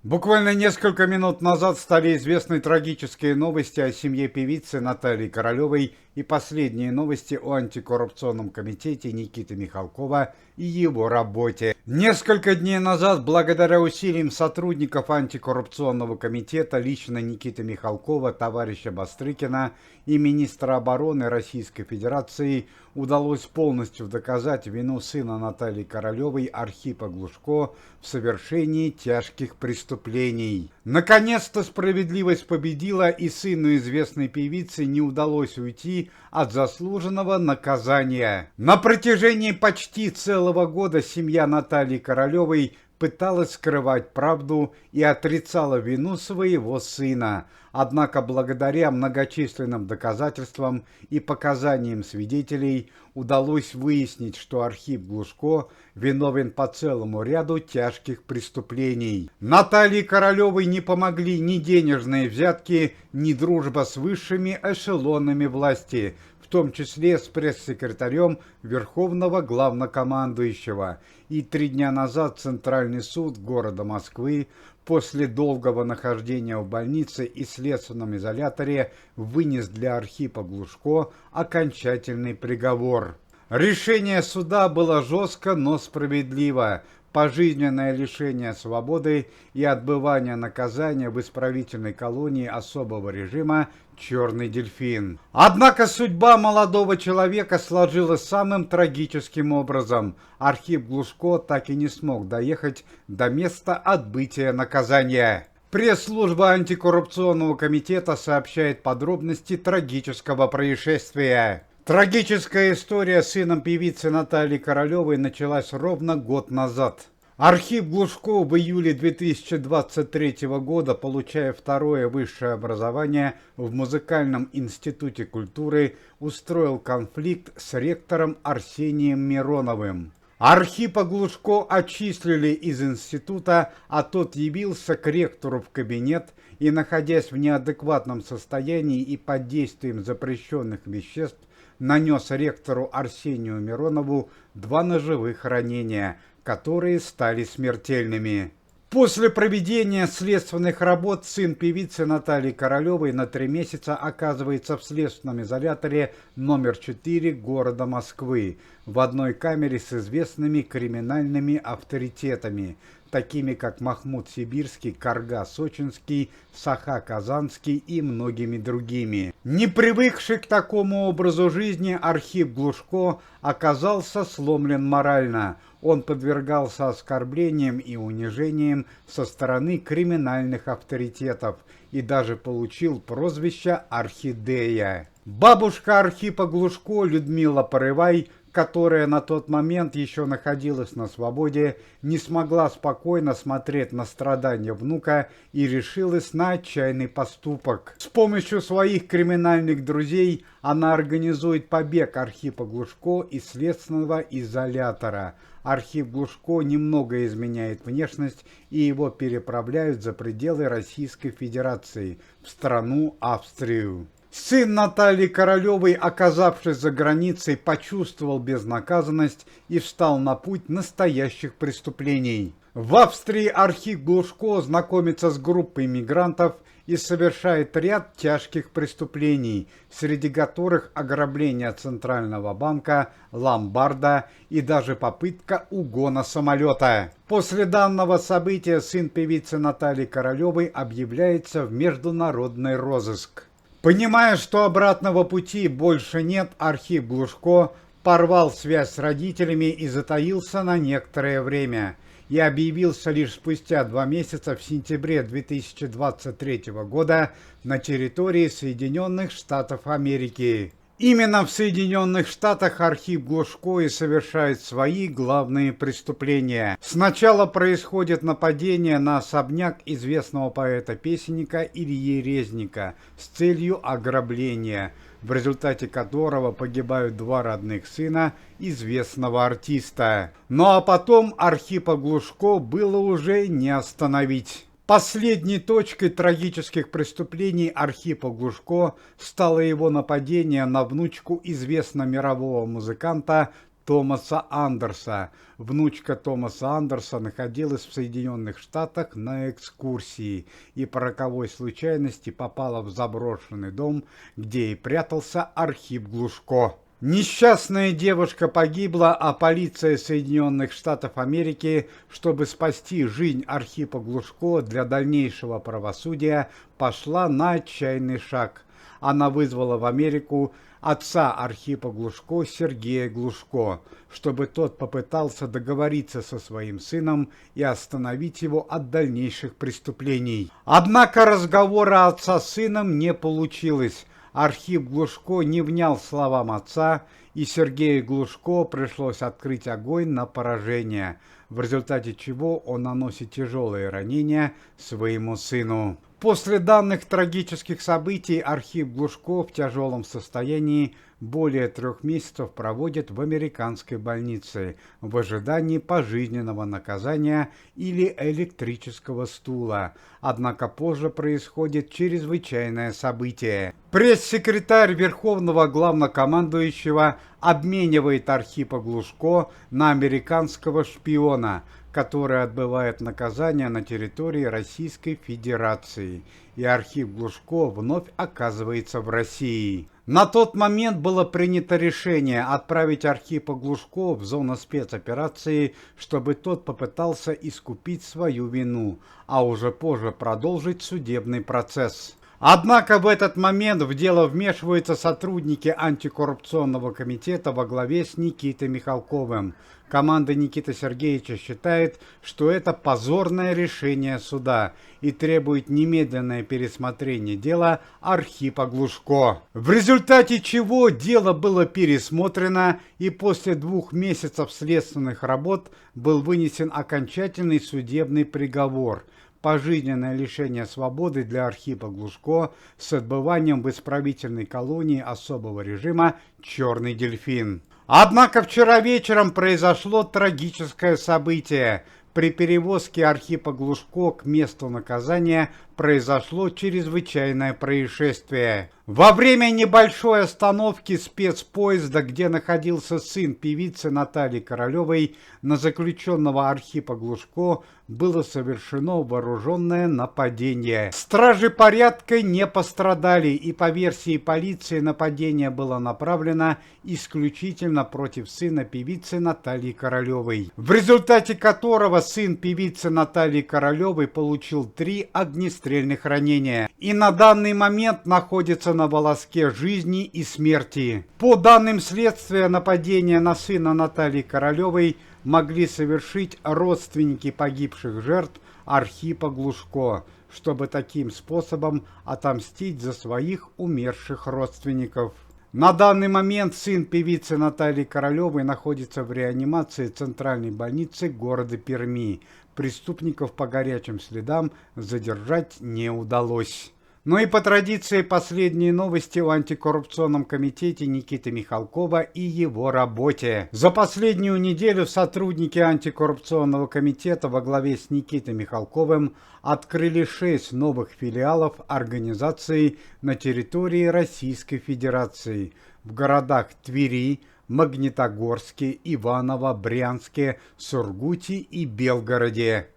Буквально несколько минут назад стали известны трагические новости о семье певицы Натальи Королевой и последние новости о антикоррупционном комитете Никиты Михалкова и его работе. Несколько дней назад, благодаря усилиям сотрудников антикоррупционного комитета, лично Никиты Михалкова, товарища Бастрыкина и министра обороны Российской Федерации, удалось полностью доказать вину сына Натальи Королевой Архипа Глушко в совершении тяжких преступлений. Наконец-то справедливость победила, и сыну известной певицы не удалось уйти от заслуженного наказания. На протяжении почти целого года семья Натальи Королевой пыталась скрывать правду и отрицала вину своего сына. Однако благодаря многочисленным доказательствам и показаниям свидетелей удалось выяснить, что Архип Глушко виновен по целому ряду тяжких преступлений. Наталье Королевой не помогли ни денежные взятки, ни дружба с высшими эшелонами власти, в том числе с пресс-секретарем Верховного Главнокомандующего. И 3 дня назад Центральный суд города Москвы после долгого нахождения в больнице и следственном изоляторе вынес для Архипа Глушко окончательный приговор. Решение суда было жестко, но справедливо. Пожизненное лишение свободы и отбывание наказания в исправительной колонии особого режима «Черный дельфин». Однако судьба молодого человека сложилась самым трагическим образом. Архип Глушко так и не смог доехать до места отбытия наказания. Пресс-служба антикоррупционного комитета сообщает подробности трагического происшествия. Трагическая история с сыном певицы Натальи Королевой началась ровно год назад. Архип Глушко в июле 2023 года, получая второе высшее образование в Музыкальном институте культуры, устроил конфликт с ректором Арсением Мироновым. Архипа Глушко отчислили из института, а тот явился к ректору в кабинет и, находясь в неадекватном состоянии и под действием запрещенных веществ, нанес ректору Арсению Миронову 2 ножевых ранения, которые стали смертельными. После проведения следственных работ сын певицы Натальи Королевой на 3 месяца оказывается в следственном изоляторе номер 4 города Москвы в одной камере с известными криминальными авторитетами, такими как Махмуд Сибирский, Карга Сочинский, Саха Казанский и многими другими. Не привыкший к такому образу жизни, Архип Глушко оказался сломлен морально. Он подвергался оскорблениям и унижениям со стороны криминальных авторитетов и даже получил прозвище «Орхидея». Бабушка Архипа Глушко, Людмила Порывай, которая на тот момент еще находилась на свободе, не смогла спокойно смотреть на страдания внука и решилась на отчаянный поступок. С помощью своих криминальных друзей она организует побег Архипа Глушко из следственного изолятора. Архип Глушко немного изменяет внешность, и его переправляют за пределы Российской Федерации, в страну Австрию. Сын Натальи Королевой, оказавшись за границей, почувствовал безнаказанность и встал на путь настоящих преступлений. В Австрии Архип Глушко знакомится с группой мигрантов и совершает ряд тяжких преступлений, среди которых ограбление Центрального банка, ломбарда и даже попытка угона самолета. После данного события сын певицы Натальи Королевой объявляется в международный розыск. Понимая, что обратного пути больше нет, Архип Глушко порвал связь с родителями и затаился на некоторое время. И объявился лишь спустя 2 месяца в сентябре 2023 года на территории Соединенных Штатов Америки. Именно в Соединенных Штатах Архип Глушко и совершает свои главные преступления. Сначала происходит нападение на особняк известного поэта-песенника Ильи Резника с целью ограбления, в результате которого погибают 2 родных сына известного артиста. Ну а потом Архипа Глушко было уже не остановить. Последней точкой трагических преступлений Архипа Глушко стало его нападение на внучку известного мирового музыканта Томаса Андерса. Внучка Томаса Андерса находилась в Соединенных Штатах на экскурсии и по роковой случайности попала в заброшенный дом, где и прятался Архип Глушко. Несчастная девушка погибла, а полиция Соединенных Штатов Америки, чтобы спасти жизнь Архипа Глушко для дальнейшего правосудия, пошла на отчаянный шаг. Она вызвала в Америку отца Архипа Глушко Сергея Глушко, чтобы тот попытался договориться со своим сыном и остановить его от дальнейших преступлений. Однако разговора отца с сыном не получилось. Архип Глушко не внял словам отца, и Сергею Глушко пришлось открыть огонь на поражение, в результате чего он наносит тяжелые ранения своему сыну. После данных трагических событий Архип Глушко в тяжелом состоянии более 3 месяцев проводит в американской больнице в ожидании пожизненного наказания или электрического стула. Однако позже происходит чрезвычайное событие. Пресс-секретарь Верховного Главнокомандующего обменивает Архипа Глушко на американского шпиона, который отбывает наказание на территории Российской Федерации, и Архип Глушко вновь оказывается в России. На тот момент было принято решение отправить Архипа Глушко в зону спецоперации, чтобы тот попытался искупить свою вину, а уже позже продолжить судебный процесс. Однако в этот момент в дело вмешиваются сотрудники антикоррупционного комитета во главе с Никитой Михалковым. Команда Никиты Сергеевича считает, что это позорное решение суда и требует немедленное пересмотрение дела Архипа Глушко. В результате чего дело было пересмотрено, и после 2 месяцев следственных работ был вынесен окончательный судебный приговор. Пожизненное лишение свободы для Архипа Глушко с отбыванием в исправительной колонии особого режима «Черный дельфин». Однако вчера вечером произошло трагическое событие. При перевозке Архипа Глушко к месту наказания произошло чрезвычайное происшествие. Во время небольшой остановки спецпоезда, где находился сын певицы Натальи Королевой, на заключенного Архипа Глушко было совершено вооруженное нападение. Стражи порядка не пострадали, и по версии полиции нападение было направлено исключительно против сына певицы Натальи Королевой, в результате которого сын певицы Натальи Королевой получил 3 огнестрельных ранения и на данный момент находится на волоске жизни и смерти. По данным следствия, нападение на сына Натальи Королевой могли совершить родственники погибших жертв Архипа Глушко, чтобы таким способом отомстить за своих умерших родственников. На данный момент сын певицы Натальи Королевой находится в реанимации Центральной больницы города Перми. Преступников по горячим следам задержать не удалось. Ну и по традиции последние новости о антикоррупционном комитете Никиты Михалкова и его работе. За последнюю неделю сотрудники антикоррупционного комитета во главе с Никитой Михалковым открыли 6 новых филиалов организации на территории Российской Федерации в городах Твери, Магнитогорске, Иваново, Брянске, Сургуте и Белгороде.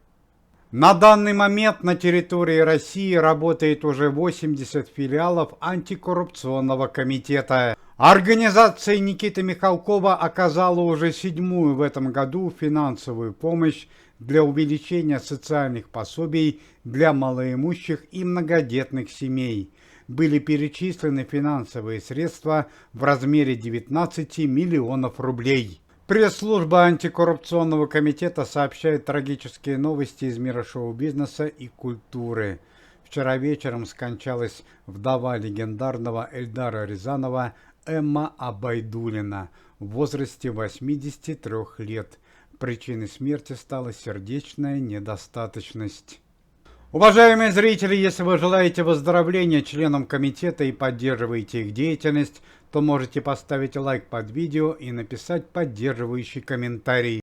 На данный момент на территории России работает уже 80 филиалов антикоррупционного комитета. Организация Никиты Михалкова оказала уже 7-ю в этом году финансовую помощь для увеличения социальных пособий для малоимущих и многодетных семей. Были перечислены финансовые средства в размере 19 миллионов рублей. Пресс-служба антикоррупционного комитета сообщает трагические новости из мира шоу-бизнеса и культуры. Вчера вечером скончалась вдова легендарного Эльдара Рязанова Эмма Абайдуллина в возрасте 83 лет. Причиной смерти стала сердечная недостаточность. Уважаемые зрители, если вы желаете выздоровления членам комитета и поддерживаете их деятельность, то можете поставить лайк под видео и написать поддерживающий комментарий.